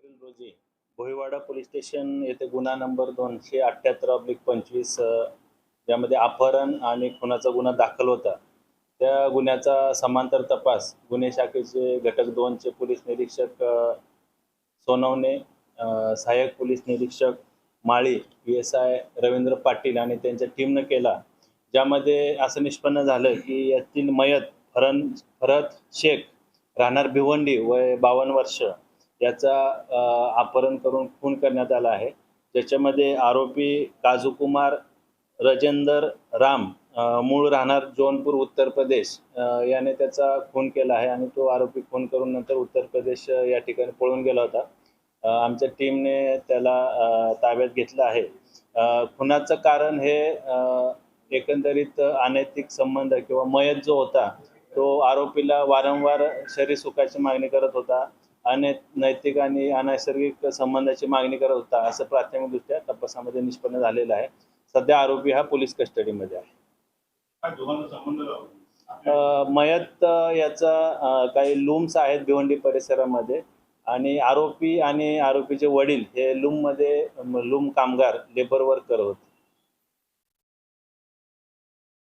April रोजी Bhoiwada police station येथे गुन्हा नंबर 278/25 यामध्ये अपहरण आणि खुनाचा गुन्हा दाखल होता. त्या गुन्ह्याचा समांतर तपास गुन्हे शाखेचे घटक 2 चे पोलीस निरीक्षक सोनवणे, सहाय्यक पोलीस निरीक्षक माळी, पी-एस-आय रवींद्र पाटील आणि त्यांच्या टीमनं केला. ज्यामध्ये असं निष्पन्न झालं की यातील मयत फरहत शेख राहणार भिवंडी वय 52 वर्ष याचा अपहरण करून खून करण्यात आला आहे. ज्याच्यामध्ये आरोपी काजूकुमार रजेंदर राम मूळ राहणार जौनपूर उत्तर प्रदेश याने त्याचा खून केला आहे आणि तो आरोपी खून करून नंतर उत्तर प्रदेश या ठिकाणी पळून गेला होता. आमच्या टीमने त्याला ताब्यात घेतलं आहे. खुनाचं कारण हे एकंदरीत अनैतिक संबंध किंवा मयत जो होता तो आरोपीला वारंवार शरीर सुखाची मागणी करत होता. नैतिक आणि अनैसर्गिक संबंधाची मागणी करत होता असं प्राथमिकदृष्ट्या तपासामध्ये निष्पन्न झालेलं आहे. सध्या आरोपी हा पोलीस कस्टडीमध्ये आहे. मयत याचा काही लूम्स आहेत भिवंडी परिसरामध्ये आणि आरोपी आणि आरोपीचे वडील हे लूम कामगार लेबर वर्क करत होते.